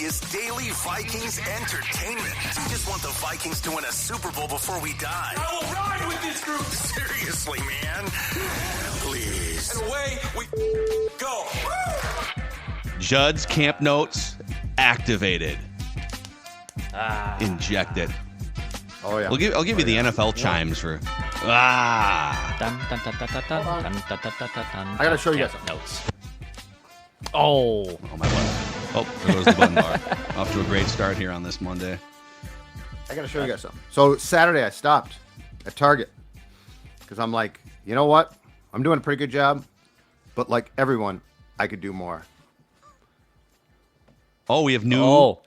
is daily Vikings entertainment. We just want the Vikings to win a Super Bowl before we die. I will ride with this group. Seriously, man. Please. And away we go. Judd's camp notes activated. Inject it. Oh, yeah. I'll give you the NFL chimes for. I got to show you guys something. Notes. Oh, my button. Oh, there goes the button bar. Off to a great start here on this Monday. I got to show you guys something. So Saturday I stopped at Target because I'm like, you know what? I'm doing a pretty good job, but like everyone, I could do more. Oh, we have new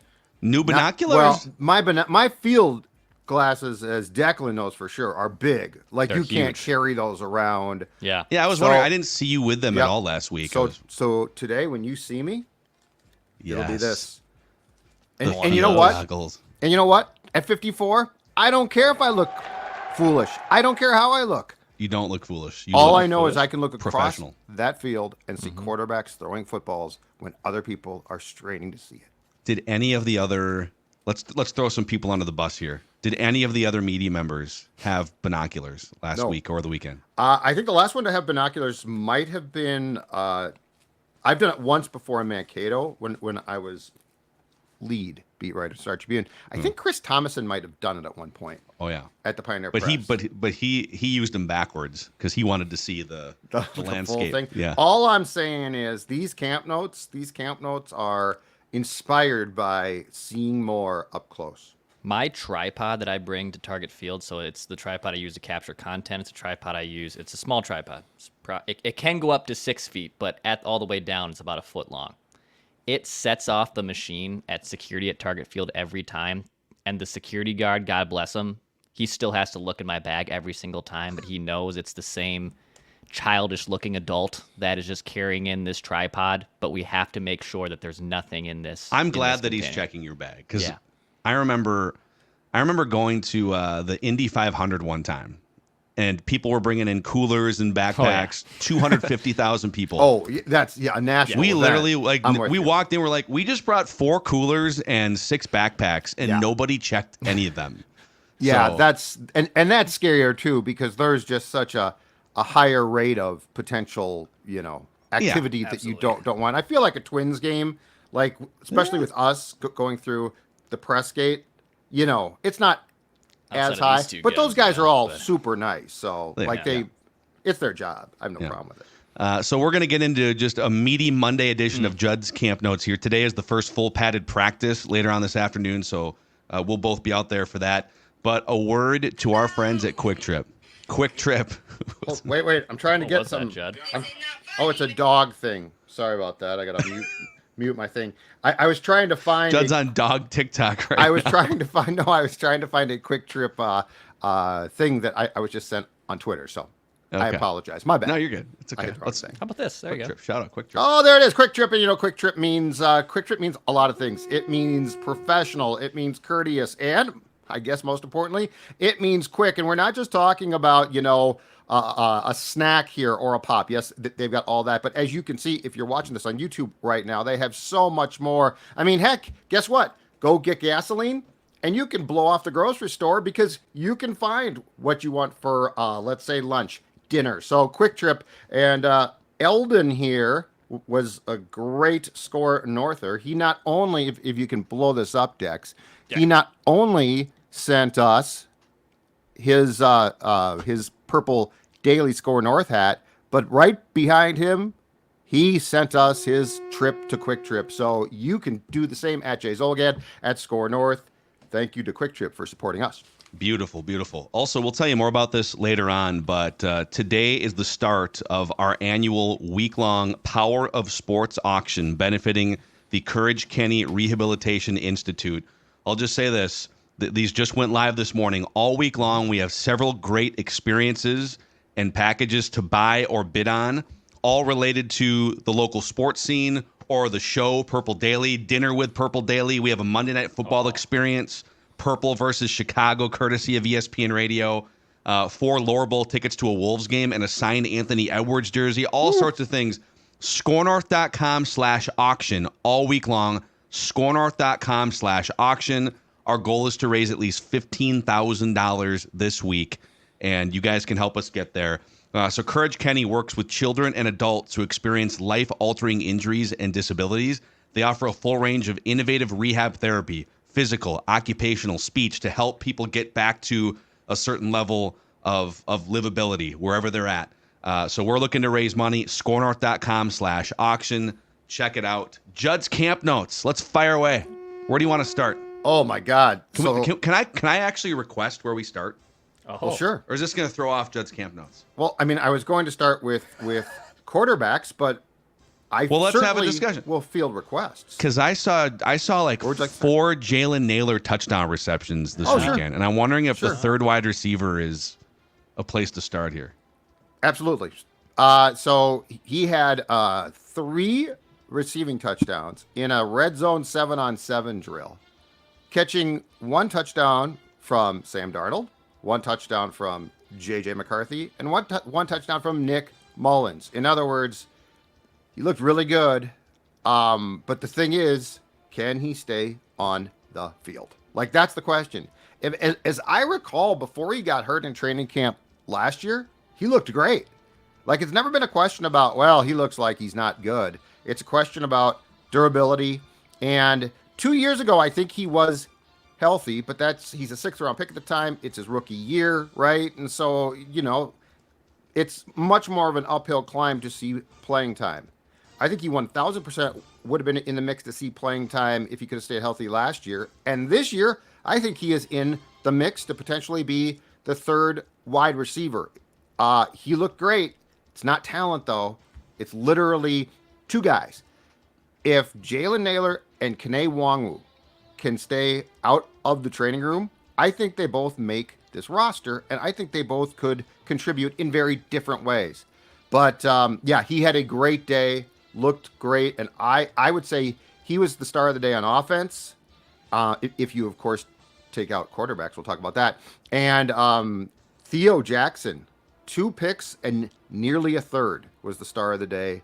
binoculars? My field glasses, as Declan knows for sure, are big. Like, They're you can't huge. carry those around. Yeah. Yeah, I was wondering. I didn't see you with them at all last week. So today, when you see me, it'll be this. And The you know what? goggles. And you know what? At 54, I don't care if I look foolish. I don't care how I look. You don't look foolish. All I know is I can look across professional. that field and see quarterbacks throwing footballs when other people are straining to see it. Did any of the other let's throw some people under the bus here. Did any of the other media members have binoculars last week or the weekend? I think the last one to have binoculars might have been I've done it once before in Mankato when I was lead beat writer Star Tribune. I think Chris Thomason might have done it at one point. Oh yeah, at the Pioneer Press. But he used them backwards because he wanted to see the landscape. Full thing. Yeah. All I'm saying is these camp notes are inspired by seeing more up close. My tripod that I bring to Target Field, so it's the tripod I use to capture content. It's a tripod I use. It's a small tripod. It can go up to 6 feet, but all the way down, it's about a foot long. It sets off the machine at security at Target Field every time, and the security guard, God bless him, he still has to look in my bag every single time, but he knows it's the same childish-looking adult that is just carrying in this tripod, but we have to make sure that there's nothing in this. I'm glad that he's checking your bag because I remember going to the Indy 500 one time, and people were bringing in coolers and backpacks. 250,000 people. Oh, that's a national. We event. literally we walked in. We're like, we just brought 4 coolers and 6 backpacks, and nobody checked any of them. Yeah, so, that's and that's scarier too because there's just such a higher rate of potential, activity that you don't want. I feel like a Twins game, like especially with us going through the press gate, it's not as high, but those guys are all super nice. So it's their job. I have no problem with it. So we're going to get into just a meaty Monday edition of Judd's Camp Notes here. Today is the first full padded practice later on this afternoon, so we'll both be out there for that. But a word to our friends at Quick Trip. Quick Trip. Wait. I'm trying to get some. Judd? It's a dog thing. Sorry about that. I got to mute my thing. I was trying to find. Judd's on dog TikTok right I was now. trying to find a Quick Trip thing that I was just sent on Twitter. So I apologize. My bad. No, you're good. It's okay. How about this? There you go. Shout out Quick Trip. Oh, there it is. Quick Trip. And Quick Trip means a lot of things. It means professional. It means courteous. And I guess most importantly, it means quick. And we're not just talking about, a snack here or a pop. Yes, they've got all that. But as you can see, if you're watching this on YouTube right now, they have so much more. I mean, heck, guess what? Go get gasoline and you can blow off the grocery store because you can find what you want for, let's say, lunch, dinner. So Quick Trip. And Eldon here was a great Score Norther. He not only, if you can blow this up, Dex, he not only sent us his purple Daily Score North hat, but right behind him, he sent us his trip to Quick Trip. So you can do the same at Jay Zolgad at Score North. Thank you to Quick Trip for supporting us. Beautiful, beautiful. Also, we'll tell you more about this later on, but today is the start of our annual week-long Power of Sports auction benefiting the Courage Kenny Rehabilitation Institute. I'll just say this. These just went live this morning. All week long, we have several great experiences and packages to buy or bid on, all related to the local sports scene or the show, Purple Daily, Dinner with Purple Daily. We have a Monday Night Football experience, Purple versus Chicago, courtesy of ESPN Radio, 4 Lower Bowl tickets to a Wolves game, and a signed Anthony Edwards jersey, all sorts of things. ScoreNorth.com/auction all week long. scorenorth.com/auction. Our goal is to raise at least $15,000 this week, and you guys can help us get there. So Courage Kenny works with children and adults who experience life-altering injuries and disabilities. They offer a full range of innovative rehab therapy, physical, occupational, speech to help people get back to a certain level of livability wherever they're at. So we're looking to raise money. scorenorth.com/auction. Check it out. Judd's camp notes. Let's fire away. Where do you want to start? Oh my God! Can I actually request where we start? Well, sure. Or is this going to throw off Judd's camp notes? Well, I mean, I was going to start with quarterbacks, but let's have a discussion. We'll field requests. Because I saw like 4 Jalen Nailor touchdown receptions this weekend, and I'm wondering if the third wide receiver is a place to start here. Absolutely. So he had 3 receiving touchdowns in a red zone 7-on-7 drill, catching 1 touchdown from Sam Darnold, 1 touchdown from J.J. McCarthy, and one touchdown from Nick Mullins. In other words, he looked really good. But the thing is, can he stay on the field? Like, that's the question. As I recall, before he got hurt in training camp last year, he looked great. Like, it's never been a question about, well, he looks like he's not good. It's a question about durability. And 2 years ago, I think he was healthy, but he's a 6th round pick at the time. It's his rookie year, right? And so, it's much more of an uphill climb to see playing time. I think he 1,000% would have been in the mix to see playing time if he could have stayed healthy last year. And this year, I think he is in the mix to potentially be the 3rd wide receiver. He looked great. It's not talent, though. It's literally 2 guys. If Jalen Nailor and Kene Nwangwu can stay out of the training room, I think they both make this roster, and I think they both could contribute in very different ways. But, he had a great day, looked great, and I would say he was the star of the day on offense. If you, of course, take out quarterbacks, we'll talk about that. And Theo Jackson, 2 picks and nearly a third, was the star of the day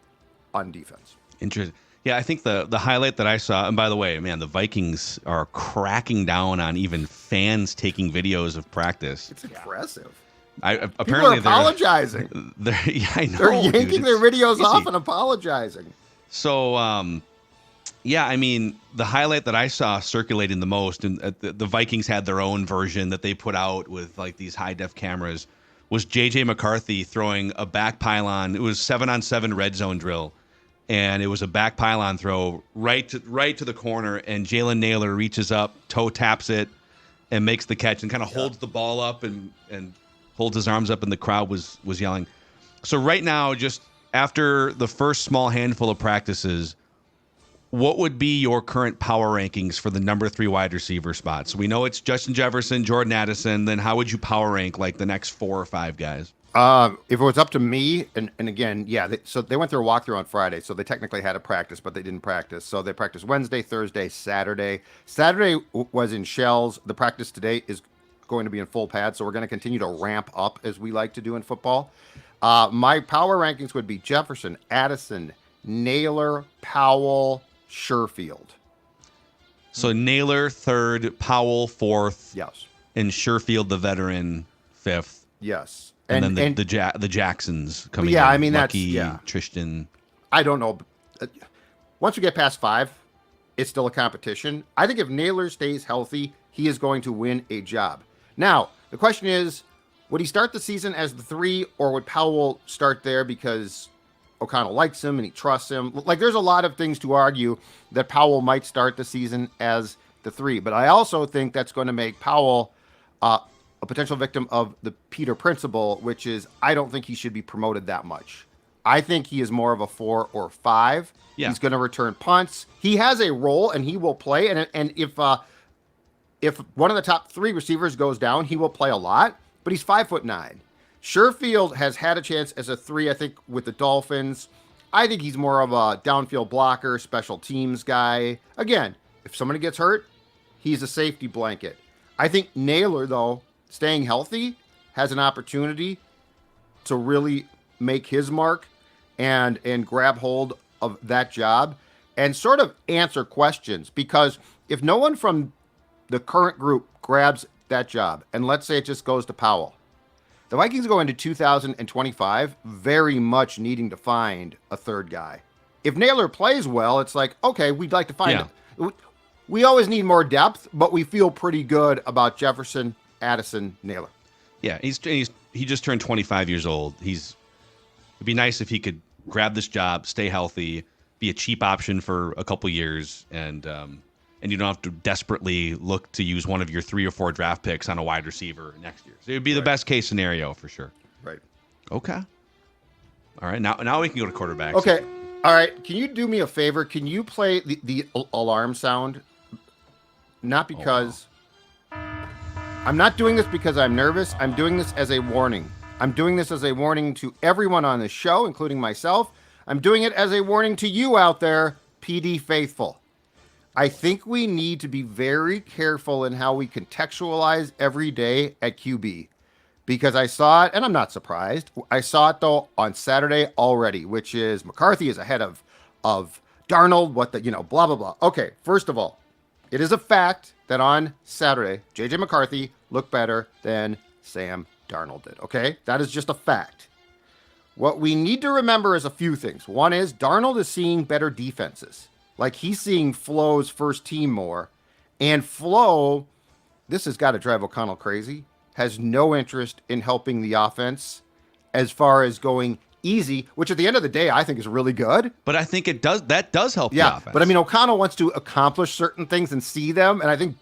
on defense. Interesting. Yeah, I think the highlight that I saw, and by the way, man, the Vikings are cracking down on even fans taking videos of practice. It's impressive. Apparently people are apologizing. I know. They're yanking their videos off and apologizing. So, I mean, the highlight that I saw circulating the most, and the Vikings had their own version that they put out with like these high-def cameras, was J.J. McCarthy throwing a back pylon. It was 7-on-7 red zone drill, and it was a back pylon throw right to the corner, and Jalen Nailor reaches up, toe taps it, and makes the catch, and kind of holds the ball up and holds his arms up, and the crowd was yelling. So right now, just after the first small handful of practices, what would be your current power rankings for the number 3 wide receiver spot? So we know it's Justin Jefferson, Jordan Addison. Then how would you power rank like the next 4 or 5 guys? If it was up to me, and again, so they went through a walkthrough on Friday, so they technically had a practice, but they didn't practice. So they practiced Wednesday, Thursday, Saturday. Saturday was in shells. The practice today is going to be in full pad, so we're going to continue to ramp up as we like to do in football. My power rankings would be Jefferson, Addison, Nailor, Powell, Sherfield. So Nailor 3rd, Powell 4th. Yes. And Sherfield, the veteran, 5th. Yes. And then the Jacksons coming in. Yeah, I mean, Lucky, that's Tristan. I don't know. Once we get past 5, it's still a competition. I think if Nailor stays healthy, he is going to win a job. Now, the question is, would he start the season as the 3, or would Powell start there because O'Connell likes him and he trusts him? Like, there's a lot of things to argue that Powell might start the season as the 3. But I also think that's going to make Powell a potential victim of the Peter principle, which is I don't think he should be promoted that much. I think he is more of a 4 or 5. Yeah. He's going to return punts. He has a role and he will play. And if one of the top 3 receivers goes down, he will play a lot. But he's 5'9". Sherfield has had a chance as a 3, I think, with the Dolphins. I think he's more of a downfield blocker, special teams guy. Again, if somebody gets hurt, he's a safety blanket. I think Nailor, though, staying healthy, has an opportunity to really make his mark and grab hold of that job. and sort of answer questions, because if no one from the current group grabs that job, and let's say it just goes to Powell, the Vikings go into 2025 very much needing to find a third guy. If Nailor plays well, it's like, okay, we'd like to find it. We always need more depth, but we feel pretty good about Jefferson, Addison, Nailor. Yeah, he just turned 25 years old. It'd be nice if he could grab this job, stay healthy, be a cheap option for a couple years, and you don't have to desperately look to use one of your 3 or 4 draft picks on a wide receiver next year. So it would be the best case scenario for sure. Right. Okay. All right. Now we can go to quarterbacks. Okay. All right. Can you do me a favor? Can you play the alarm sound? Not because I'm not doing this because I'm nervous. I'm doing this as a warning. I'm doing this as a warning to everyone on this show, including myself. I'm doing it as a warning to you out there, PD faithful. I think we need to be very careful in how we contextualize every day at QB, because I saw it, and I'm not surprised. I saw it, though, on Saturday already, which is McCarthy is ahead of Darnold, blah, blah, blah. Okay, first of all, it is a fact that on Saturday, J.J. McCarthy looked better than Sam Darnold did, okay? That is just a fact. What we need to remember is a few things. One is Darnold is seeing better defenses. Like, he's seeing Flo's first team more. And Flo, this has got to drive O'Connell crazy, has no interest in helping the offense as far as going easy, which at the end of the day, I think is really good. But I think that does help the offense. But I mean, O'Connell wants to accomplish certain things and see them. And I think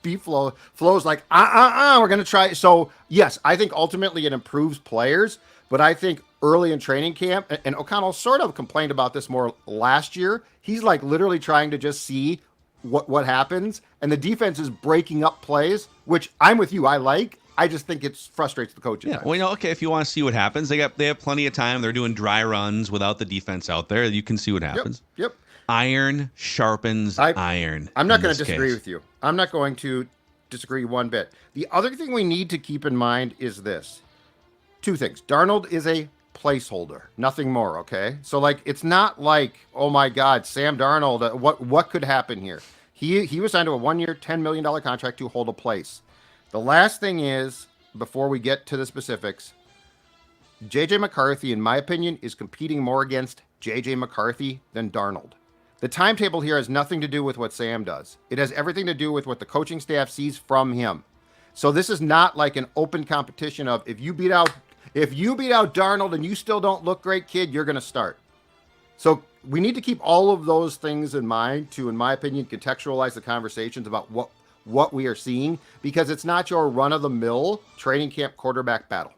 Flo's like, we're going to try. So yes, I think ultimately it improves players, but I think early in training camp, and O'Connell sort of complained about this more last year. He's like literally trying to just see what happens. And the defense is breaking up plays, which I'm with you. I like. I just think it frustrates the coaches. Yeah, well, okay, if you want to see what happens, they have plenty of time. They're doing dry runs without the defense out there. You can see what happens. Yep. Iron sharpens iron. I'm not going to disagree with you. I'm not going to disagree one bit. The other thing we need to keep in mind is this. 2 things. Darnold is a placeholder, nothing more, okay? So, like, it's not like, oh, my God, Sam Darnold, what could happen here? He was signed to a 1-year, $10 million contract to hold a place. The last thing is, before we get to the specifics, J.J. McCarthy, in my opinion, is competing more against J.J. McCarthy than Darnold. The timetable here has nothing to do with what Sam does. It has everything to do with what the coaching staff sees from him. So this is not like an open competition of if you beat out Darnold and you still don't look great, kid, you're going to start. So we need to keep all of those things in mind to, in my opinion, contextualize the conversations about what we are seeing, because it's not your run-of-the-mill training camp quarterback battle.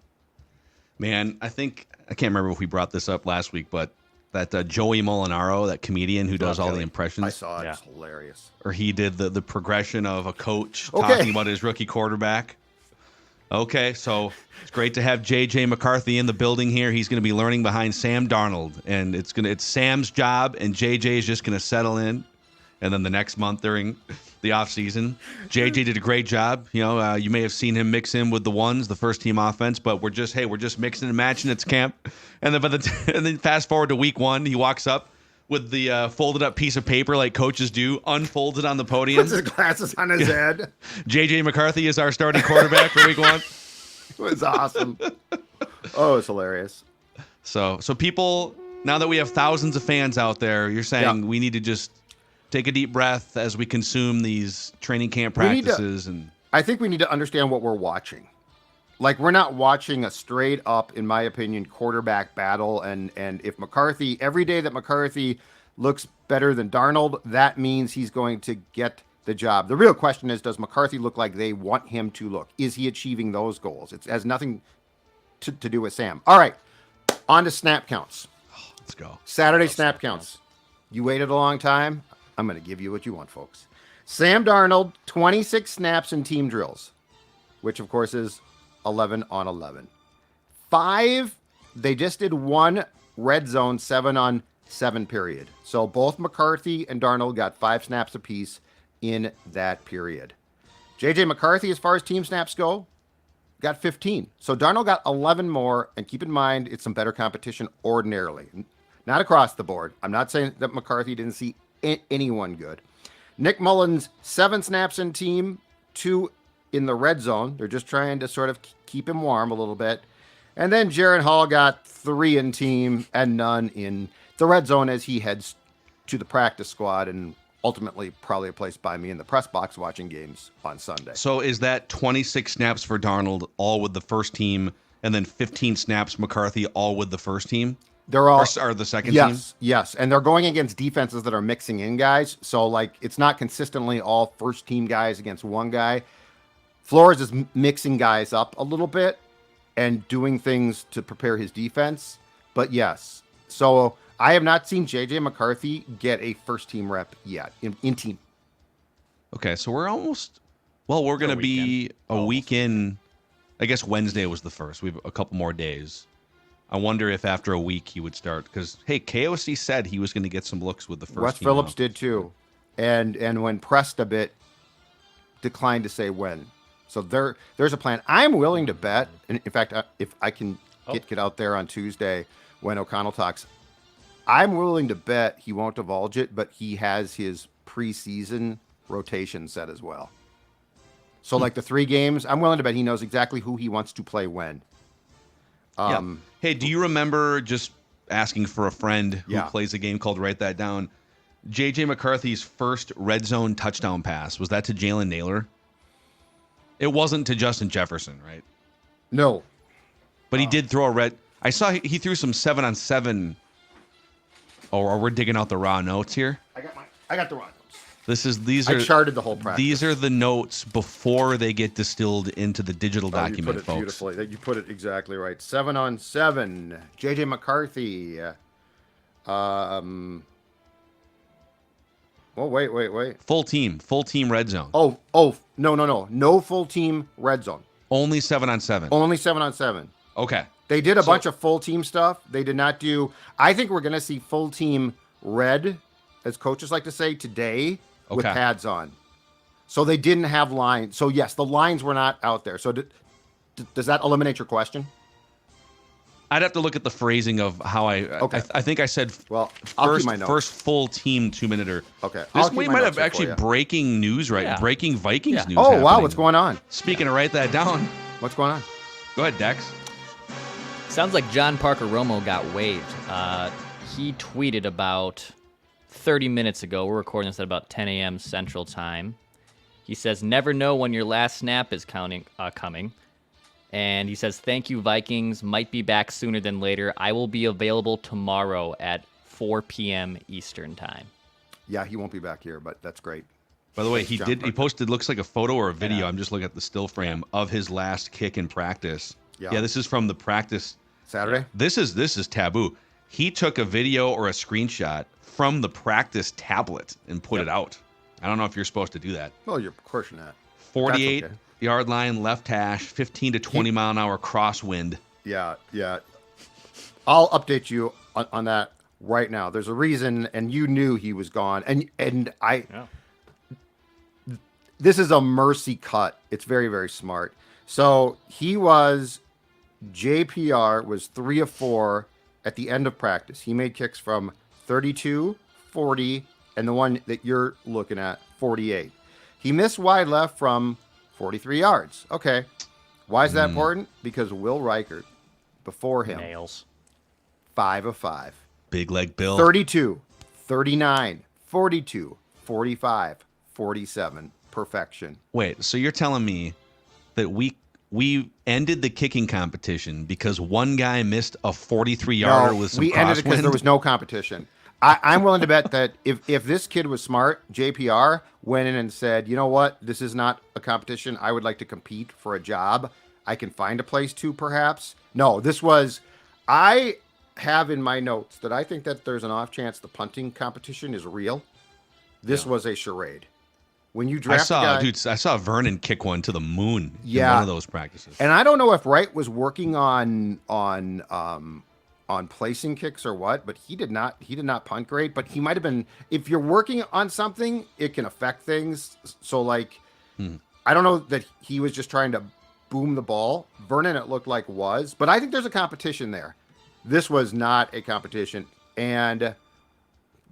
Man, I can't remember if we brought this up last week, but that Joey Molinaro, that comedian who does all the impressions. I saw it. Yeah. It's hilarious. Or he did the progression of a coach talking about his rookie quarterback. Okay, so it's great to have J.J. McCarthy in the building here. He's going to be learning behind Sam Darnold, and it's Sam's job, and J.J. is just going to settle in. And then the next month during the offseason, J.J. did a great job. You may have seen him mix in with the ones, the first team offense, but we're just mixing and matching. It's camp. And then fast forward to week 1, he walks up with the folded up piece of paper like coaches do, unfolded on the podium. Puts his glasses on his head. J.J. McCarthy is our starting quarterback for week 1. It was awesome. Oh, it's hilarious. So people, now that we have thousands of fans out there, you're saying we need to just take a deep breath as we consume these training camp practices. I think we need to understand what we're watching. Like, we're not watching a straight up, in my opinion, quarterback battle. And if McCarthy, every day that McCarthy looks better than Darnold, that means he's going to get the job. The real question is, does McCarthy look like they want him to look? Is he achieving those goals? It has nothing to do with Sam. All right, on to snap counts. Let's go. Saturday snap counts. You waited a long time. I'm going to give you what you want, folks. Sam Darnold, 26 snaps in team drills, which, of course, is 11 on 11. 5, they just did 1 red zone 7 on 7 period. So both McCarthy and Darnold got 5 snaps apiece in that period. J.J. McCarthy, as far as team snaps go, got 15. So Darnold got 11 more, and keep in mind, it's some better competition ordinarily. Not across the board. I'm not saying that McCarthy didn't see anyone good. Nick Mullins, 7 snaps in team, 2 in the red zone. They're just trying to sort of keep him warm a little bit. And then Jaron Hall got 3 in team and none in the red zone as he heads to the practice squad and ultimately probably placed by me in the press box watching games on Sunday. So is that 26 snaps for Darnold, all with the first team, and then 15 snaps McCarthy, all with the first team? They're all or the second team? Yes. And they're going against defenses that are mixing in guys. So like it's not consistently all first team guys against one guy. Flores is mixing guys up a little bit and doing things to prepare his defense. But yes. So I have not seen JJ McCarthy get a first team rep yet in team. Okay, so we're almost we're going to be a week in. I guess Wednesday was the first. We have a couple more days. I wonder if after a week he would start because hey, KOC said he was going to get some looks with the first. Wes team Phillips now. did too, and when pressed a bit, declined to say when. So there's a plan. I'm willing to bet, and in fact, if I can get out there on Tuesday when O'Connell talks, I'm willing to bet he won't divulge it, but he has his preseason rotation set as well. So like the 3 games, I'm willing to bet he knows exactly who he wants to play when. Hey, do you remember just asking for a friend who plays a game called Write That Down? JJ McCarthy's first red zone touchdown pass, was that to Jalen Nailor? It wasn't to Justin Jefferson, right? No. But he did throw a red. I saw he threw some 7-on-7. Oh, we're digging out the raw notes here. I got the raw notes. I charted the whole practice. These are the notes before they get distilled into the digital document, you put it folks. Beautifully. You put it exactly right. 7-on-7. JJ McCarthy. Oh, wait. Full team red zone. Oh, no. No full team red zone. Only 7-on-7. Only 7-on-7. Okay. They did a bunch of full team stuff. They did not do. I think we're going to see full team red, as coaches like to say, today with pads on. So they didn't have lines. So yes, the lines were not out there. So does that eliminate your question? I'd have to look at the phrasing of how I think I said I'll keep my notes. First full team 2-minuter. Okay. We might have actually breaking news, right? Yeah. Breaking Vikings news. Oh, happening. Wow. What's going on? Speaking of Write That Down. What's going on? Go ahead, Dex. Sounds like John Parker Romo got waived. He tweeted about 30 minutes ago. We're recording this at about 10 a.m. Central Time. He says, "Never know when your last snap is coming." And he says, "Thank you, Vikings. Might be back sooner than later. I will be available tomorrow at 4 p.m. Eastern Time." Yeah, he won't be back here, but that's great. By the way, he posted, looks like a photo or a video. Yeah. I'm just looking at the still frame of his last kick in practice. Yeah, this is from the practice. Saturday? This is taboo. He took a video or a screenshot from the practice tablet and put it out. I don't know if you're supposed to do that. Well, of course you're not. 48-yard line, left hash, 15 to 20 mile an hour crosswind. Yeah. I'll update you on that right now. There's a reason, and you knew he was gone. And I. Yeah. This is a mercy cut. It's very, very smart. So JPR was 3 of 4 at the end of practice. He made kicks from 32, 40, and the one that you're looking at, 48. He missed wide left from 43 yards. Okay. Why is that important? Because Will Reichert, before him, nails. 5 of 5. Big leg Bill. 32, 39, 42, 45, 47. Perfection. Wait, so you're telling me that we ended the kicking competition because one guy missed a 43-yarder with some we ended it because there was no competition. I'm willing to bet that if this kid was smart, JPR went in and said, you know what, this is not a competition. I would like to compete for a job. I can find a place to perhaps. No, I have in my notes that I think that there's an off chance the punting competition is real. This was a charade. When you draft I saw Vernon kick one to the moon in one of those practices. And I don't know if Wright was working on placing kicks or what, but he did not punt great, but he might have been. If you're working on something, it can affect things. So I don't know that he was just trying to boom the ball. Vernon, it looked like was, but I think there's a competition there. This was not a competition. And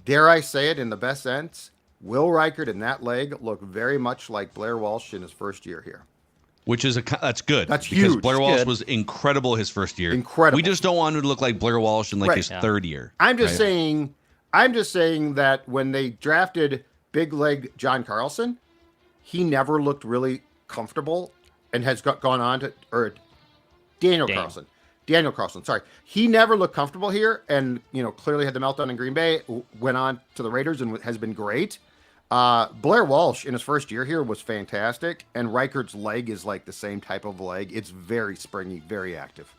dare I say it in the best sense, Will Reichert in that leg looked very much like Blair Walsh in his first year here. Which is that's good. That's because huge. Blair Walsh Good. was incredible his first year. Incredible. We just don't want him to look like Blair Walsh in like Right. his third year. I'm just saying that when they drafted big leg John Carlson, he never looked really comfortable and has gone on to, or Daniel Carlson, sorry. He never looked comfortable here and, clearly had the meltdown in Green Bay, went on to the Raiders and has been great. Blair Walsh in his first year here was fantastic, and Reichert's leg is like the same type of leg. It's very springy, very active.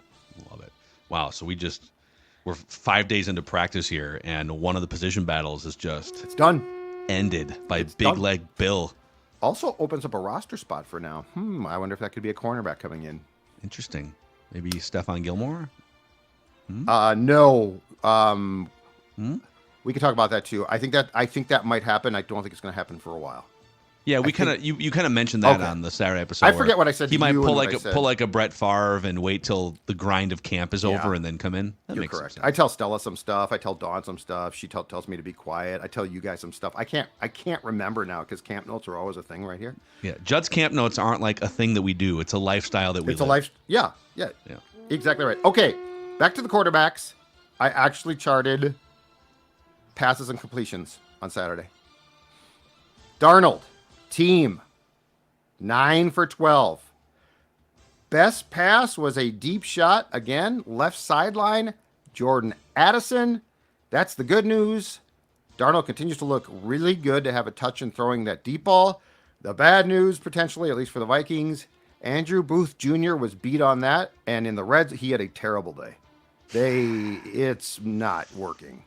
Love it. Wow. So we're 5 days into practice here, and one of the position battles is just It's done. ended by It's big done. leg Bill. Also opens up a roster spot for now. I wonder if that could be a cornerback coming in. Interesting. Maybe Stephon Gilmore? No. We could talk about that too. I think that might happen. I don't think it's going to happen for a while. Yeah, we kind of you kind of mentioned that Okay. on the Saturday episode. I forget what I said He to might you pull and what like I said. pull like a Brett Favre and wait till the grind of camp is over Yeah. and then come in. That You're makes correct. sense. I tell Stella some stuff. I tell Dawn some stuff. She tells me to be quiet. I tell you guys some stuff. I can't remember now because camp notes are always a thing right here. Yeah, Judd's camp notes aren't like a thing that we do. It's a lifestyle that we It's a live. life. Yeah. Exactly right. Okay, back to the quarterbacks. I actually charted passes and completions on Saturday. Darnold, team, 9 for 12. Best pass was a deep shot, again, left sideline, Jordan Addison. That's the good news. Darnold continues to look really good to have a touch in throwing that deep ball. The bad news, potentially, at least for the Vikings, Andrew Booth Jr. was beat on that, and in the Reds, he had a terrible day. It's not working.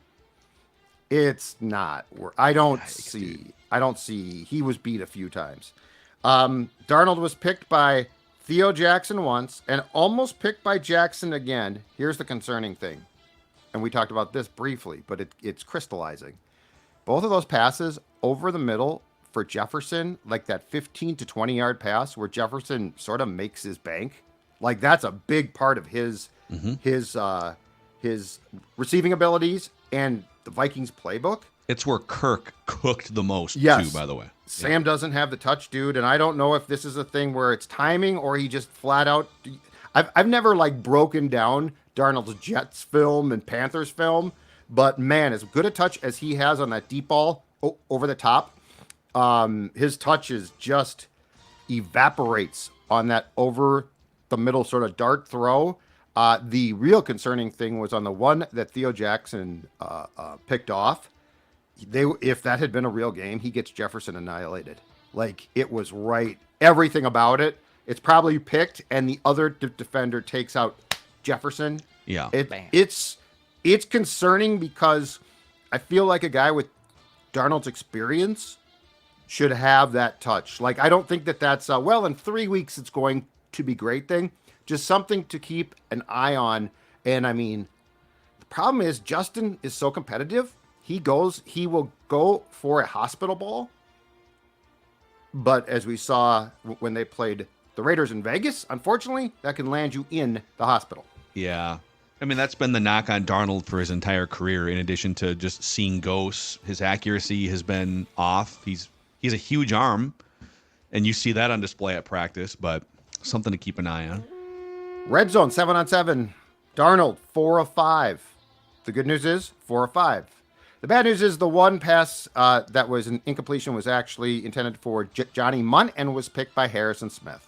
It's not. I don't see. He was beat a few times. Darnold was picked by Theo Jackson once and almost picked by Jackson again. Here's the concerning thing, and we talked about this briefly, but it's crystallizing. Both of those passes over the middle for Jefferson, like that 15 to 20 yard pass where Jefferson sort of makes his bank, like that's a big part of his receiving abilities and the Vikings playbook. It's where Kirk cooked the most, Yes. too, by the way. Sam doesn't have the touch, dude, and I don't know if this is a thing where it's timing or he just flat out. I've never like broken down Darnold's Jets film and Panthers film, but man, as good a touch as he has on that deep ball over the top, his touch is just evaporates on that over the middle sort of dart throw. The real concerning thing was on the one that Theo Jackson picked off. If that had been a real game, he gets Jefferson annihilated. Like, it was right. Everything about it. It's probably picked, and the other defender takes out Jefferson. Yeah. It's concerning because I feel like a guy with Darnold's experience should have that touch. Like, I don't think that's in 3 weeks it's going to be great thing. Just something to keep an eye on. And I mean, the problem is Justin is so competitive. He will go for a hospital ball. But as we saw when they played the Raiders in Vegas, unfortunately, that can land you in the hospital. Yeah. I mean, that's been the knock on Darnold for his entire career. In addition to just seeing ghosts, his accuracy has been off. He's a huge arm, and you see that on display at practice, but something to keep an eye on. Red zone, 7-on-7. Darnold, 4 of 5. The good news is 4 of 5. The bad news is the one pass that was an incompletion was actually intended for Johnny Mundt and was picked by Harrison Smith.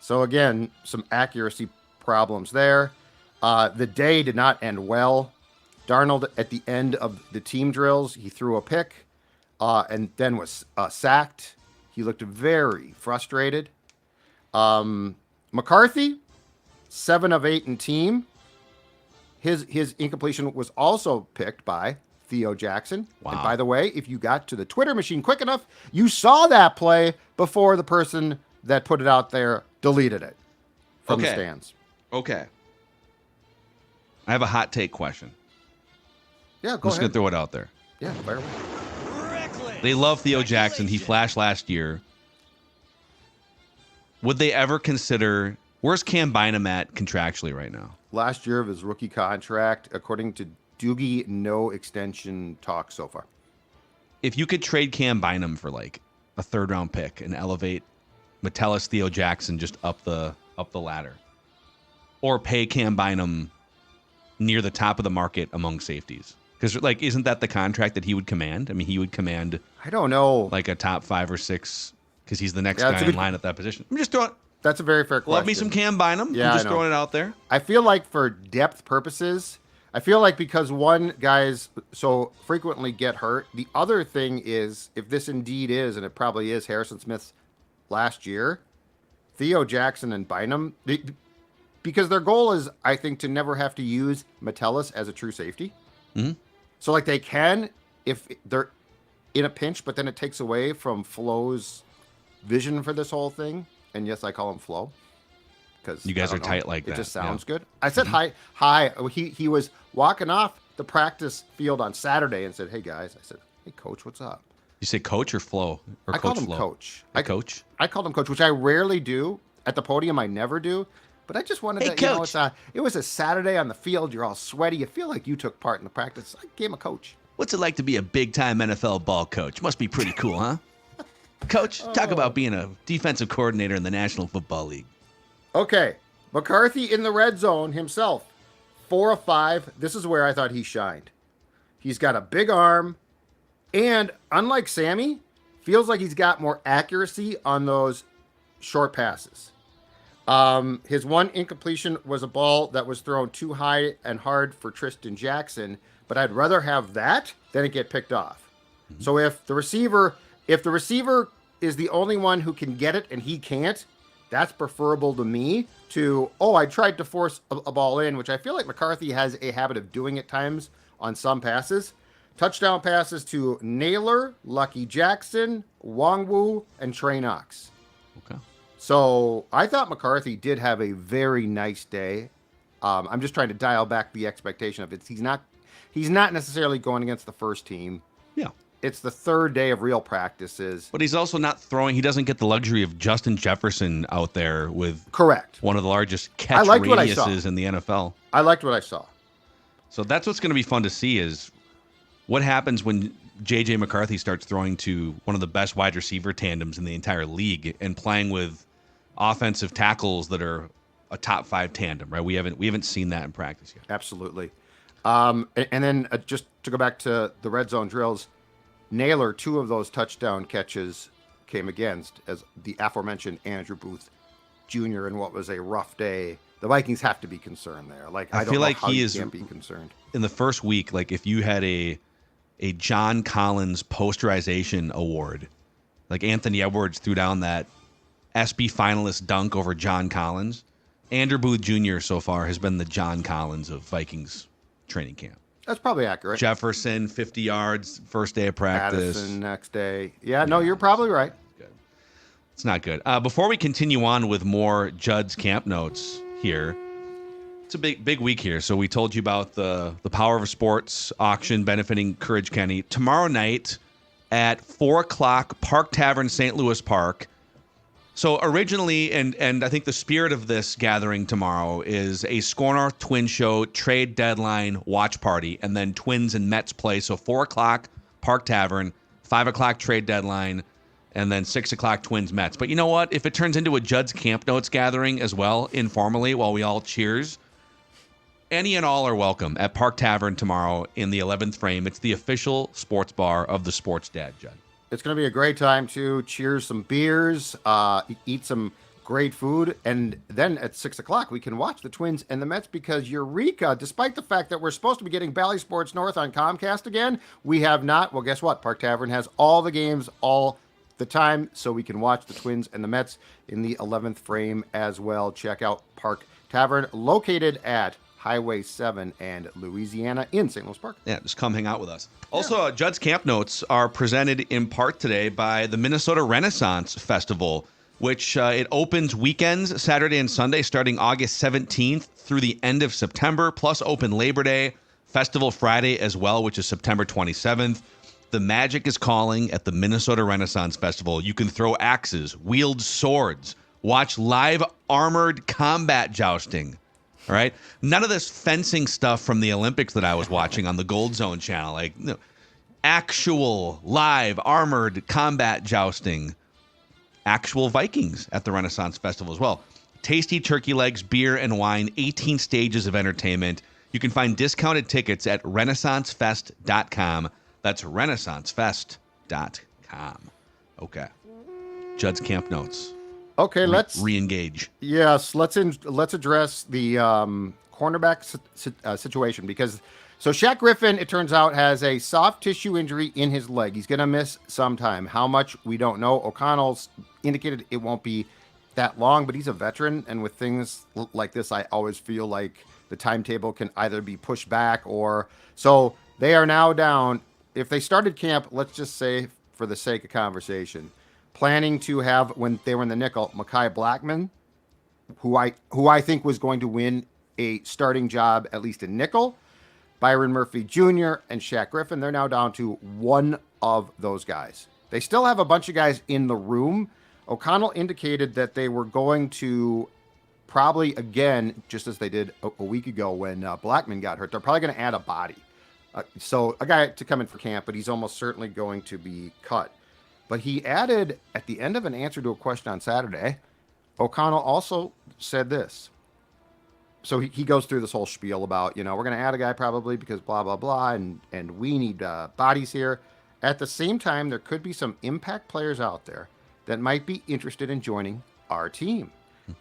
So again, some accuracy problems there. The day did not end well. Darnold, at the end of the team drills, he threw a pick and then was sacked. He looked very frustrated. McCarthy, 7 of 8 in team. His incompletion was also picked by Theo Jackson. Wow. And by the way, if you got to the Twitter machine quick enough, you saw that play before the person that put it out there deleted it from the stands. Okay. I have a hot take question. Yeah, I'm go just going ahead. to throw it out there. Yeah, fire away. They love Theo Jackson. He flashed last year. Would they ever consider... Where's Cam Bynum at contractually right now? Last year of his rookie contract, according to Doogie, no extension talk so far. If you could trade Cam Bynum for like a 3rd-round pick and elevate Metellus Theo Jackson just up the ladder, or pay Cam Bynum near the top of the market among safeties, because like isn't that the contract that he would command? I mean, he would command, I don't know, like a top 5 or 6, because he's the next guy in line at that position. I'm just throwing. That's a very fair question. Love me some Cam Bynum. Yeah, I'm just throwing it out there. I feel like for depth purposes, I feel like because one, guys so frequently get hurt. The other thing is, if this indeed is, and it probably is, Harrison Smith's last year, Theo Jackson and Bynum, because their goal is, I think, to never have to use Metellus as a true safety. Mm-hmm. So like they can if they're in a pinch, but then it takes away from Flo's vision for this whole thing. And yes, I call him Flo because you guys are tight like that. It just sounds good. I said hi. He was walking off the practice field on Saturday and said, "Hey guys," I said, "Hey coach, what's up?" You say coach or Flo? Or I Coach called him Flo? coach. Coach? I called him coach, which I rarely do at the podium. I never do. But I just wanted to, it was a Saturday on the field. You're all sweaty. You feel like you took part in the practice. I gave him a coach. What's it like to be a big-time NFL ball coach? Must be pretty cool, huh? Coach, talk about being a defensive coordinator in the National Football League. Okay. McCarthy in the red zone himself. 4 of 5. This is where I thought he shined. He's got a big arm. And unlike Sammy, feels like he's got more accuracy on those short passes. His one incompletion was a ball that was thrown too high and hard for Tristan Jackson, but I'd rather have that than it get picked off. Mm-hmm. So if the receiver is the only one who can get it and he can't, that's preferable to me to, I tried to force a ball in, which I feel like McCarthy has a habit of doing at times on some passes. Touchdown passes to Nailor, Lucky Jackson, Wongwu, and Trey Knox. Okay. So I thought McCarthy did have a very nice day. I'm just trying to dial back the expectation of it. He's not necessarily going against the first team. Yeah. It's the 3rd day of real practices. But he's also not throwing. He doesn't get the luxury of Justin Jefferson out there with correct one of the largest catch radiuses in the NFL. I liked what I saw. So that's what's going to be fun to see is what happens when J.J. McCarthy starts throwing to one of the best wide receiver tandems in the entire league and playing with offensive tackles that are a top 5 tandem, right? We haven't seen that in practice yet. Absolutely. And then just to go back to the red zone drills, Nailor, 2 of those touchdown catches came against as the aforementioned Andrew Booth Jr. in what was a rough day. The Vikings have to be concerned there. Like I don't feel like he can't be concerned. In the first week, like if you had a John Collins posterization award, like Anthony Edwards threw down that SB finalist dunk over John Collins, Andrew Booth Jr. so far has been the John Collins of Vikings training camp. That's probably accurate. Jefferson, 50 yards, first day of practice. Addison, next day. Yeah, no, you're probably right. Good. It's not good. Before we continue on with more Judd's camp notes here, it's a big week here. So we told you about the Power of Sports auction benefiting Courage Kenny. Tomorrow night at 4 o'clock, Park Tavern, St. Louis Park. So originally, and I think the spirit of this gathering tomorrow is a Score North Twins show, trade deadline, watch party, and then Twins and Mets play. So 4 o'clock, Park Tavern, 5 o'clock trade deadline, and then 6 o'clock Twins Mets. But you know what? If it turns into a Judd's Camp Notes gathering as well, informally, while we all cheers, any and all are welcome at Park Tavern tomorrow in the 11th frame. It's the official sports bar of the Sports Dad, Judd. It's going to be a great time to cheers some beers, eat some great food, and then at 6 o'clock we can watch the Twins and the Mets because Eureka, despite the fact that we're supposed to be getting Bally Sports North on Comcast again, we have not. Well, guess what? Park Tavern has all the games all the time, so we can watch the Twins and the Mets in the 11th frame as well. Check out Park Tavern, located at Highway 7 and Louisiana in St. Louis Park. Yeah, just come hang out with us. Also, Judd's Camp Notes are presented in part today by the Minnesota Renaissance Festival, which it opens weekends, Saturday and Sunday, starting August 17th through the end of September, plus open Labor Day, Festival Friday as well, which is September 27th. The magic is calling at the Minnesota Renaissance Festival. You can throw axes, wield swords, watch live armored combat jousting, All right. None of this fencing stuff from the Olympics that I was watching on the Gold Zone channel. Like, no, actual live armored combat jousting. Actual Vikings at the Renaissance Festival as well. Tasty turkey legs, beer, and wine, 18 stages of entertainment. You can find discounted tickets at renaissancefest.com. That's renaissancefest.com. Okay. Judd's camp notes. Okay, let's re-engage. Yes, let's address the cornerback situation because so Shaq Griffin, it turns out, has a soft tissue injury in his leg. He's going to miss some time. How much, we don't know. O'Connell's indicated it won't be that long, but he's a veteran, and with things like this, I always feel like the timetable can either be pushed back or so. They are now down. If they started camp, let's just say for the sake of conversation, planning to have, when they were in the nickel, Mekhi Blackman, who I think was going to win a starting job at least in nickel. Byron Murphy Jr. and Shaq Griffin, they're now down to one of those guys. They still have a bunch of guys in the room. O'Connell indicated that they were going to probably, again, just as they did a week ago when Blackman got hurt, they're probably going to add a body. So a guy to come in for camp, but he's almost certainly going to be cut. But he added at the end of an answer to a question on Saturday, O'Connell also said this. So he goes through this whole spiel about, we're going to add a guy probably because blah, blah, blah, and we need bodies here. At the same time, there could be some impact players out there that might be interested in joining our team.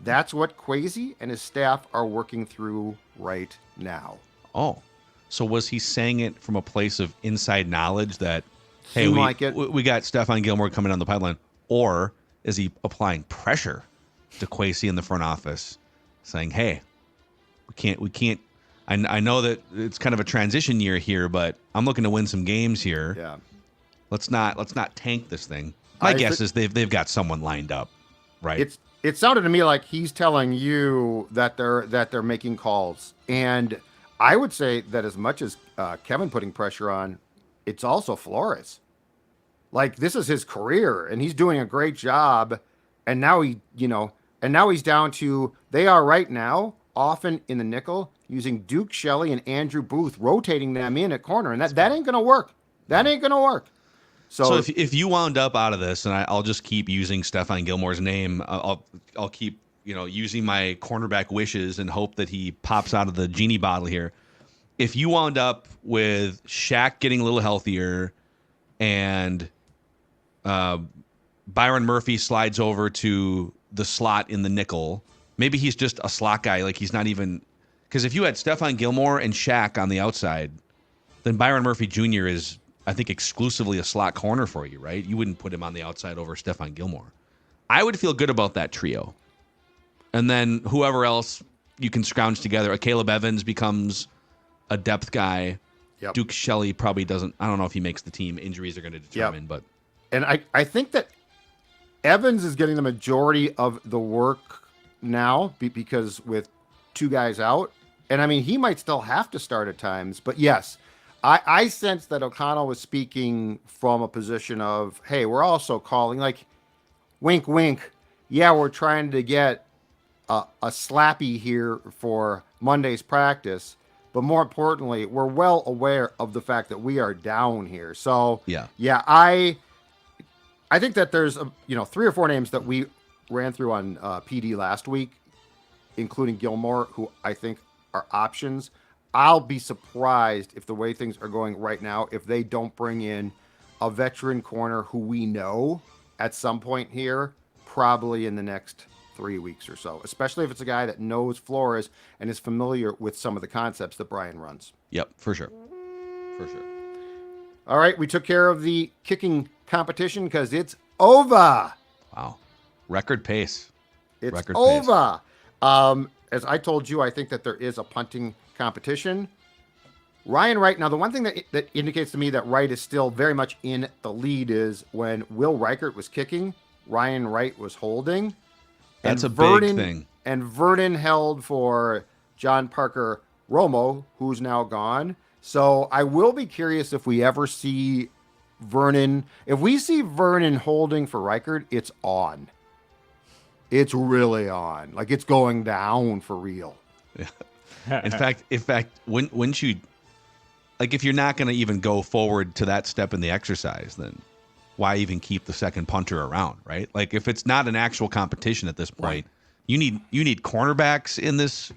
That's what Kwesi and his staff are working through right now. Oh, so was he saying it from a place of inside knowledge that, hey, we got Stephon Gilmore coming down the pipeline? Or is he applying pressure to Kwesi in the front office saying, hey, we can't. I know that it's kind of a transition year here, but I'm looking to win some games here. Yeah. Let's not tank this thing. My guess is they've got someone lined up, right? It sounded to me like he's telling you that they're making calls, and I would say that as much as Kevin putting pressure on, it's also Flores. Like, this is his career, and he's doing a great job, and now he's down to, they are right now often in the nickel using Duke Shelley and Andrew Booth, rotating them in at corner, and that ain't gonna work. That ain't gonna work. So if you wound up out of this, and I'll just keep using Stephon Gilmore's name, I'll keep using my cornerback wishes and hope that he pops out of the genie bottle here. If you wound up with Shaq getting a little healthier and Byron Murphy slides over to the slot in the nickel, maybe he's just a slot guy. Like, he's not even, because if you had Stephon Gilmore and Shaq on the outside, then Byron Murphy Jr. is, I think, exclusively a slot corner for you, right? You wouldn't put him on the outside over Stephon Gilmore. I would feel good about that trio. And then whoever else you can scrounge together. Caleb Evans becomes a depth guy. Yep. Duke Shelley probably doesn't. I don't know if he makes the team. Injuries are going to determine, but. And I think that Evans is getting the majority of the work now because with two guys out. And I mean, he might still have to start at times, but yes, I sense that O'Connell was speaking from a position of, hey, we're also calling, like, wink, wink. Yeah, we're trying to get a slappy here for Monday's practice, but more importantly, we're well aware of the fact that we are down here. So yeah, I think that there's 3 or 4 names that we ran through on PD last week, including Gilmore, who I think are options. I'll be surprised if the way things are going right now, if they don't bring in a veteran corner who we know at some point here, probably in the next 3 weeks or so, especially if it's a guy that knows Flores and is familiar with some of the concepts that Brian runs. Yep, for sure. For sure. All right, we took care of the kicking competition because it's over. Wow. Record pace. It's Record over. As I told you, I think that there is a punting competition. Ryan Wright. Now, the one thing that indicates to me that Wright is still very much in the lead is when Will Reichert was kicking, Ryan Wright was holding. That's a big thing. And Vernon held for John Parker Romo, who's now gone. So I will be curious if we ever see Vernon. If we see Vernon holding for Reichert, it's on. It's really on. Like, it's going down for real. Yeah. In fact, wouldn't you, like, if you're not going to even go forward to that step in the exercise, then why even keep the second punter around, right? Like, if it's not an actual competition at this point, you need cornerbacks in this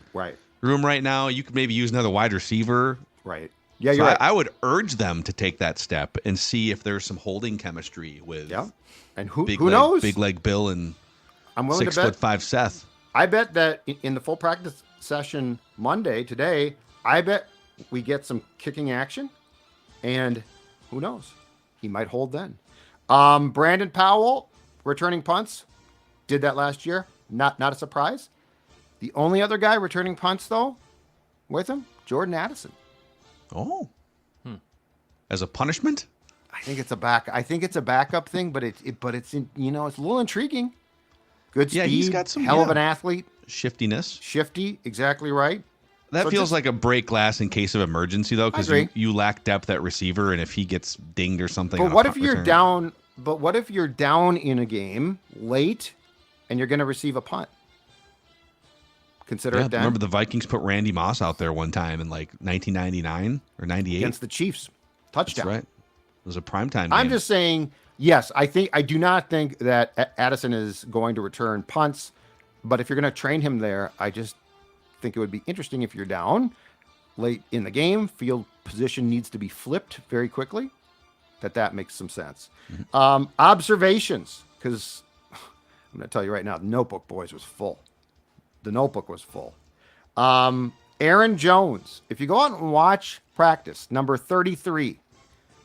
room right now. You could maybe use another wide receiver. Right. Yeah, So you're right. I would urge them to take that step and see if there's some holding chemistry with And who big knows? Big leg Bill and I'm willing to bet 6'5" Seth. I bet that in the full practice session Monday, today, I bet we get some kicking action. And who knows? He might hold then. Brandon Powell, returning punts, did that last year. Not a surprise. The only other guy returning punts, though, with him, Jordan Addison. Oh. As a punishment? I think it's a backup thing, but it's it's a little intriguing. Good speed. Yeah, he's got some hell of an athlete. Shiftiness. Shifty, exactly right. That So feels just- like a break glass in case of emergency, though, because agree. you lack depth at receiver, and if he gets dinged or something. But on a what if punt you're return- down? But what if you're down in a game late, and you're going to receive a punt? Consider Yeah, it then remember the Vikings put Randy Moss out there one time in like 1999 or 98? against the Chiefs, That's touchdown. right. It was a primetime game. I'm just saying. Yes, I do not think that Addison is going to return punts, but if you're going to train him there, I just think it would be interesting if you're down late in the game, field position needs to be flipped very quickly. That makes some sense. Observations, because I'm going to tell you right now, the Notebook Boys was full. The Notebook was full. Aaron Jones, if you go out and watch practice, number 33,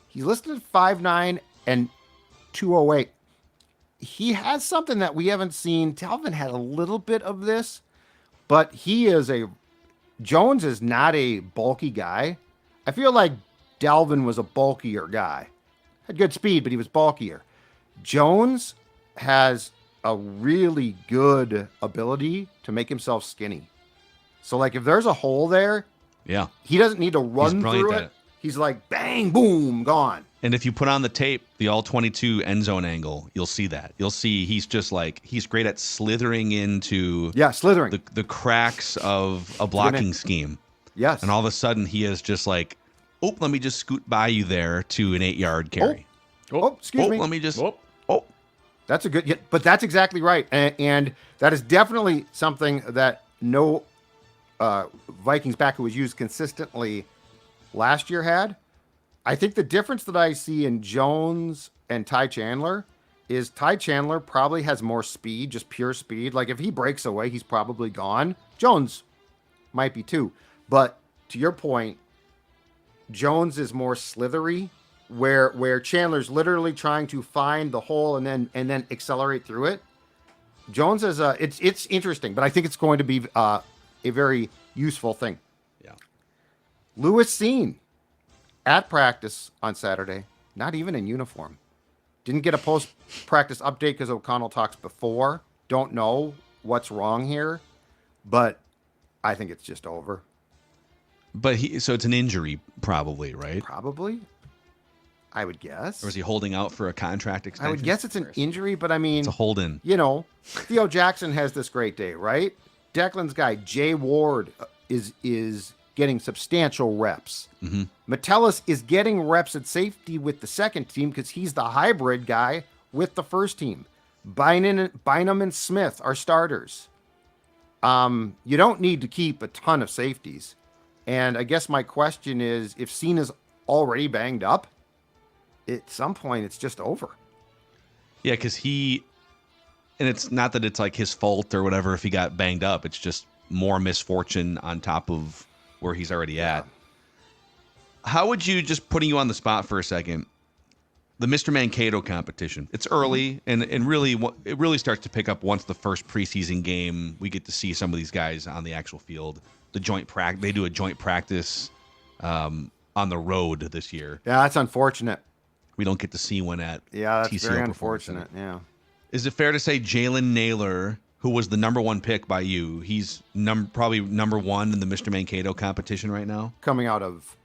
he's listed at 5'9" and 208. He has something that we haven't seen. Talvin had a little bit of this, but Jones is not a bulky guy. I feel like Dalvin was a bulkier guy. Had good speed, but he was bulkier. Jones has a really good ability to make himself skinny. So, like, if there's a hole there, he doesn't need to run through it. He's like, bang, boom, gone. And if you put on the tape, the all-22 end zone angle, you'll see that. You'll see he's just like, he's great at slithering into slithering the cracks of a blocking scheme. Yes. And all of a sudden, he is just like, oh, let me just scoot by you there to an 8-yard carry. Excuse me. Let me just, That's a good, but that's exactly right. And that is definitely something that no Vikings back who was used consistently last year had. I think the difference that I see in Jones and Ty Chandler is Ty Chandler probably has more speed, just pure speed. Like, if he breaks away, he's probably gone. Jones might be too. But to your point, Jones is more slithery, where Chandler's literally trying to find the hole and then accelerate through it. Jones is it's interesting, but I think it's going to be a very useful thing. Yeah. Lewis Seen at practice on Saturday, not even in uniform. Didn't get a post-practice update because O'Connell talks before. Don't know what's wrong here, but I think it's just over. But so it's an injury, probably, right? Probably, I would guess. Or is he holding out for a contract extension? I would guess it's an injury, but I mean, It's a hold-in. Theo Jackson has this great day, right? Declan's guy, Jay Ward, is getting substantial reps. Mm-hmm. Metellus is getting reps at safety with the second team because he's the hybrid guy with the first team. Bynum and Smith are starters. You don't need to keep a ton of safeties. And I guess my question is, if Cena's already banged up, at some point it's just over. Yeah, because and it's not that it's like his fault or whatever if he got banged up. It's just more misfortune on top of where he's already at. How would you, just putting you on the spot for a second, the Mr. Mankato competition? It's early, and really, it really starts to pick up once the first preseason game. We get to see some of these guys on the actual field. The joint practice, they do a joint practice on the road this year. Yeah, that's unfortunate. We don't get to see one at that's TCO very Performance Center. unfortunate. Yeah. Is it fair to say Jalen Nailor, who was the number one pick by you, he's probably number one in the Mr. Mankato competition right now? Coming out of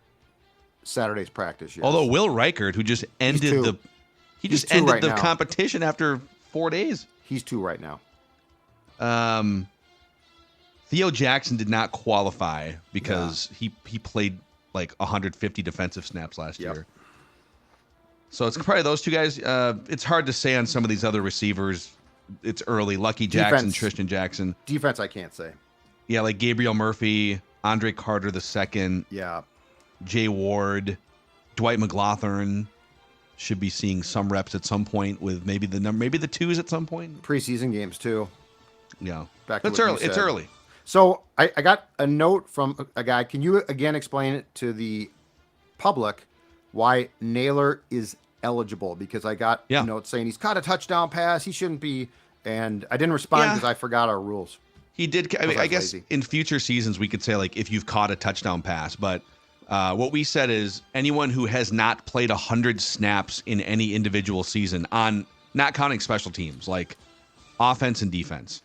Saturday's practice, yes. Although Will Reichert, who just ended the competition after 4 days. He's 2 right now. Theo Jackson did not qualify because he played like 150 defensive snaps last year. So it's probably those two guys. It's hard to say on some of these other receivers. It's early. Lucky Jackson, Tristan Jackson. Defense, I can't say. Yeah, like Gabriel Murphy, Andre Carter II. Yeah. Jay Ward, Dwight McLaughlin should be seeing some reps at some point with maybe the twos at some point. Preseason games too. Yeah. It's early. It's early. So I got a note from a guy. Can you again explain it to the public why Nailor is eligible? Because I got notes saying he's caught a touchdown pass. He shouldn't be. And I didn't respond because I forgot our rules. He did. I guess in future seasons we could say like if you've caught a touchdown pass, but what we said is anyone who has not played 100 snaps in any individual season, on not counting special teams like offense and defense.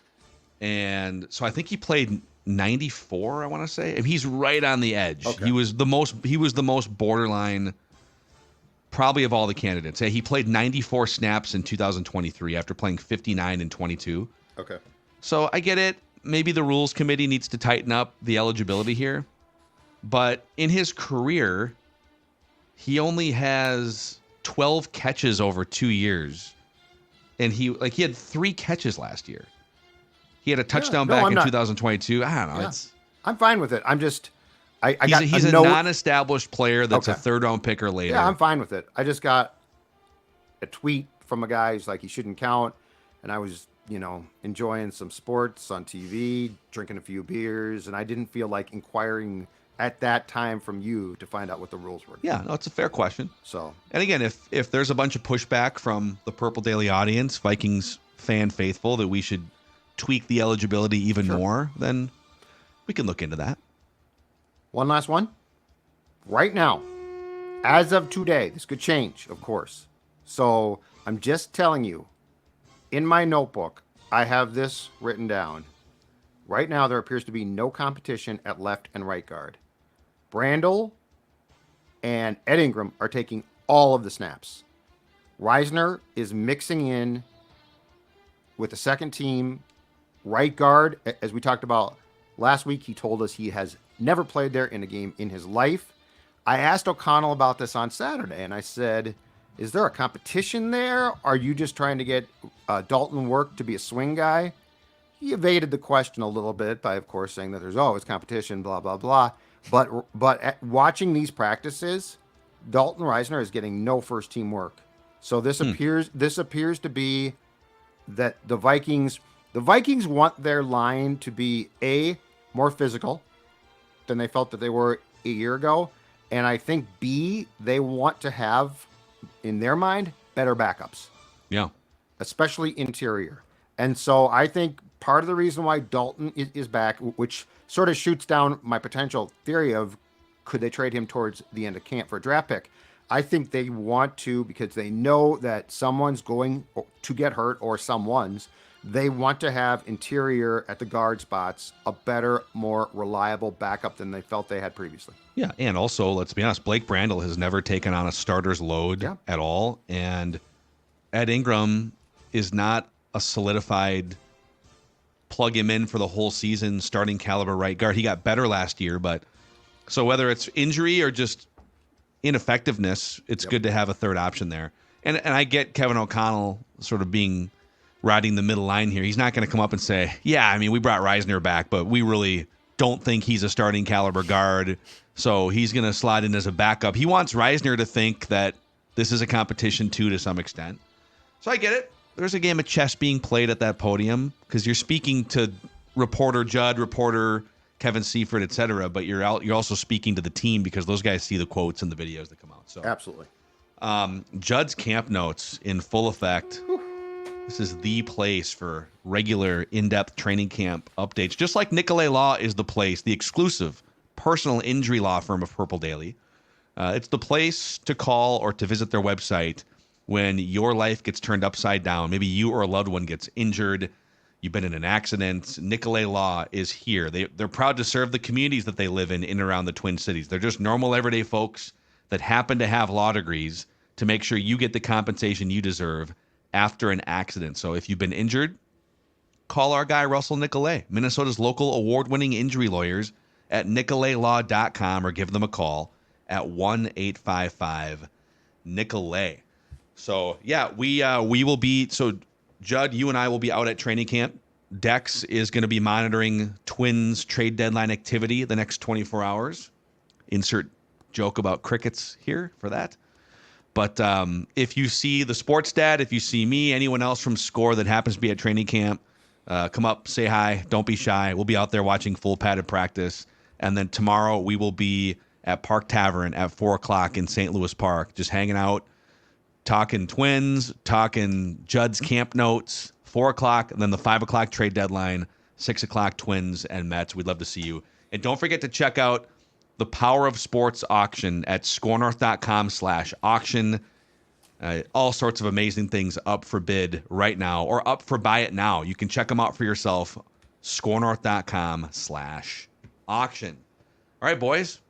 And so I think he played 94, I want to say. And he's right on the edge. Okay. He was the most borderline probably of all the candidates. He played 94 snaps in 2023 after playing 59 in 22. Okay. So I get it. Maybe the rules committee needs to tighten up the eligibility here. But in his career, he only has 12 catches over 2 years. And he had 3 catches last year. He had a touchdown back in 2022. I don't know. Yeah. I'm fine with it. I'm just he's a non-established player that's a third-round pick or later. Yeah, I'm fine with it. I just got a tweet from a guy who's like, he shouldn't count. And I was, enjoying some sports on TV, drinking a few beers, and I didn't feel like inquiring at that time from you to find out what the rules were. Yeah, no, it's a fair question. So, and again, if there's a bunch of pushback from the Purple Daily audience, Vikings fan faithful, that we should tweak the eligibility even more, then we can look into that. One last one. Right now, as of today, this could change, of course. So I'm just telling you, in my notebook, I have this written down. Right now, there appears to be no competition at left and right guard. Brandel and Ed Ingram are taking all of the snaps. Reisner is mixing in with the second team right guard. As we talked about last week, he told us he has never played there in a game in his life. I asked O'Connell about this on Saturday, and I said, is there a competition there? Are you just trying to get Dalton work to be a swing guy? He evaded the question a little bit by, of course, saying that there's always competition, blah, blah, blah. But watching these practices, Dalton Reisner is getting no first-team work. So this appears to be that the Vikings want their line to be more physical than they felt that they were a year ago, and I think B, they want to have in their mind better backups. Yeah, especially interior. And so I think part of the reason why Dalton is back, which sort of shoots down my potential theory of could they trade him towards the end of camp for a draft pick. I think they want to, because they know that someone's going to get hurt, or someone's. They want to have interior at the guard spots a better, more reliable backup than they felt they had previously. Yeah, and also, let's be honest, Blake Brandel has never taken on a starter's load at all. And Ed Ingram is not a solidified plug him in for the whole season starting caliber right guard. He got better last year, but so whether it's injury or just ineffectiveness, it's good to have a third option there. And I get Kevin O'Connell sort of riding the middle line here. He's not going to come up and say, yeah, I mean, we brought Reisner back, but we really don't think he's a starting caliber guard, so he's going to slide in as a backup. He wants Reisner to think that this is a competition too, to some extent. So I get it. There's a game of chess being played at that podium because you're speaking to reporter Judd, reporter Kevin Seifert, etc., but you're also speaking to the team because those guys see the quotes and the videos that come out. So absolutely. Judd's camp notes in full effect. This is the place for regular in-depth training camp updates. Just like Nicolay Law is the place, the exclusive personal injury law firm of Purple Daily. It's the place to call or to visit their website when your life gets turned upside down. Maybe you or a loved one gets injured. You've been in an accident. Nicolay Law is here. They're proud to serve the communities that they live in and around the Twin Cities. They're just normal, everyday folks that happen to have law degrees to make sure you get the compensation you deserve after an accident. So if you've been injured, call our guy Russell Nicolay, Minnesota's local award-winning injury lawyers at nicolaylaw.com, or give them a call at 1-855-NICOLAY. So, yeah, we will be – so, Judd, you and I will be out at training camp. Dex is going to be monitoring Twins trade deadline activity the next 24 hours. Insert joke about crickets here for that. But if you see the sports dad, if you see me, anyone else from SCORE that happens to be at training camp, come up, say hi. Don't be shy. We'll be out there watching full padded practice. And then tomorrow we will be at Park Tavern at 4 o'clock in St. Louis Park, just hanging out, talking Twins, talking Judd's camp notes, 4 o'clock, and then the 5 o'clock trade deadline, 6 o'clock Twins and Mets. We'd love to see you. And don't forget to check out the Power of Sports auction at scorenorth.com/auction. All sorts of amazing things up for bid right now, or up for buy it now. You can check them out for yourself. scorenorth.com/auction. All right, boys.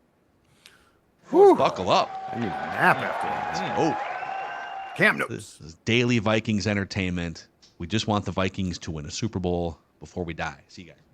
Whew. Buckle up. I need a nap after that. Oh, Camp notes. this is daily Vikings entertainment. We just want the Vikings to win a Super Bowl before we die. See you guys.